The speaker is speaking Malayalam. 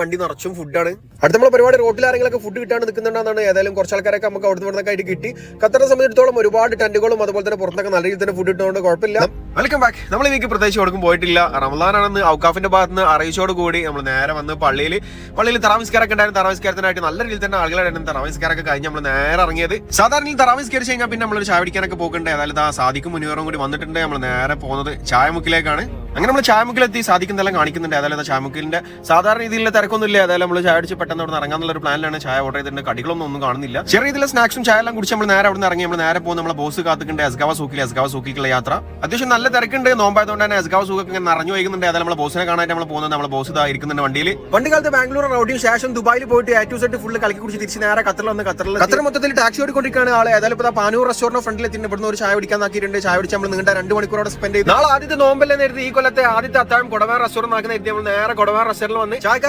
വണ്ടി നിറച്ചും ഫുഡാണ്. അടുത്ത നമ്മളെ പരിപാടി റോട്ടിൽ ആരെങ്കിലൊക്കെ ഫുഡ് കിട്ടാണ്ട് നിൽക്കുന്നുണ്ടെന്നാണ്. ഏതായാലും കുറച്ച് ആൾക്കാരൊക്കെ നമുക്ക് അവിടുന്ന് ഇവിടുന്നൊക്കെ ആയിട്ട് കിട്ടി. ഖത്തറിനെ സംബന്ധിച്ചിടത്തോളം ഒരുപാട് ടെന്റുകളും അതുപോലെ തന്നെ പുറത്തൊക്കെ നല്ല രീതിയിൽ തന്നെ ഫുഡ് കിട്ടുന്നതുകൊണ്ട് കുഴപ്പമില്ല. Welcome back. നമ്മൾ ഈ വീക്ക് പ്രത്യേകിച്ച് കൊടുക്കും പോയിട്ടില്ല. റമദാനാണെന്ന് ഔക്കാഫിന്റെ ഭാഗത്ത് നിന്ന് അറിയിച്ചോട് കൂടി നമ്മൾ നേരെ വന്ന് പള്ളിയിൽ തറാവിസ്കാരൊക്കെ ഉണ്ടായിരുന്നു. തറാവിസ്കാരത്തിനായിട്ട് നല്ല രീതിയിൽ തന്നെ ആളുകളായിരുന്നു. തറാവിസ്കാരൊക്കെ കഴിഞ്ഞ് നമ്മൾ നേരെ ഇറങ്ങിയത്. സാധാരണ തറാവിസ്കരിച്ച് കഴിഞ്ഞാൽ പിന്നെ നമ്മളൊരു ചായ പിടിക്കാനൊക്കെ പോകുന്നുണ്ട്. ഏതായാലും സാദിക്കും മുനിവറും കൂടി വന്നിട്ടുണ്ട്. നമ്മൾ നേരെ പോകുന്നത് ചായമുക്കിലേക്കാണ്. അങ്ങനെ നമ്മൾ ചായമുക്കിലെത്തി സാദിക്കുന്നെല്ലാം കാണിക്കുന്നുണ്ട്. ഏതായാലും ചായമുക്കിലിന്റെ സാധാരണ രീതിയിലുള്ള തിരക്കൊന്നുമില്ല. ഏതായാലും നമ്മൾ ചായ അടിച്ച് പെട്ടെന്ന് അവിടെ ഇറങ്ങാനുള്ള ഒരു പ്ലാനിലാണ്. ചായ ഓർഡർ ചെയ്തിട്ടുണ്ട്. കടികളൊന്നും ഒന്നും കാണുന്നില്ല. ചെറിയ രീതിയിലുള്ള സ്നാക്സും ചായ എല്ലാം കുടിച്ച് നമ്മൾ നേരെ അവിടെ നിന്ന് ഇറങ്ങി. നമ്മൾ നേരെ പോകും നമ്മളെ ബോസ് കാത്തുണ്ട് എസ്ഗാവ സൂക്കിലുള്ള യാത്ര. അത്യാവശ്യം നല്ല തിരക്കുണ്ട്. നോമ്പായതുകൊണ്ട് തന്നെ എസ്ഗാവ സൂക്കൊക്കെ ഇങ്ങനെ നിറഞ്ഞു വൈകുന്നുണ്ട്. ഏതായാലും നമ്മളെ ബോസിനെ കാണാനായിട്ട് നമ്മൾ പോകുന്നത്. നമ്മളെ ബോസ് ഇതാ ഇരിക്കുന്നുണ്ട് വണ്ടിയിൽ. വണ്ടി കാലത്ത് ബാംഗ്ലൂർ റൗഡിയും ശേഷം ദുബായിൽ പോയിട്ട് A to Z ഫുള്ള് കളിക്ക് കുടിച്ച് തിരിച്ച് നേരെ ഖത്തറിൽ വന്ന് ഖത്തർ മൊത്തത്തിൽ ടാക്സി ഓടിക്കൊണ്ടിരിക്കുകയാണ് ആള്. ഏതായാലും ഇപ്പോൾ പാനൂർ റെസ്റ്റോറന്റ് ഫ്രണ്ടിൽ എത്തിയിട്ട് ഇവിടുന്ന് ഒരു ചായ കുടിക്കാൻ ആക്കിയിട്ടുണ്ട്. ചായ കുടിച്ച് നമ്മൾ നീണ്ട 2 മണിക്കൂറോടെ സ്പെൻഡ് ചെയ്തു. നാളെ ആദ്യത്തെ നോമ്പല്ലേ നേരത്തെ ഈ കൊല്ലത്തെ ആദ്യത്തെ അത്താഴം കൊടവാർ റെസ്റ്റോറന്റ് ആക്കുന്ന നമ്മൾ നേരെ കൊടവാർ റെസ്റ്റോറന്റിൽ വന്ന് ചായ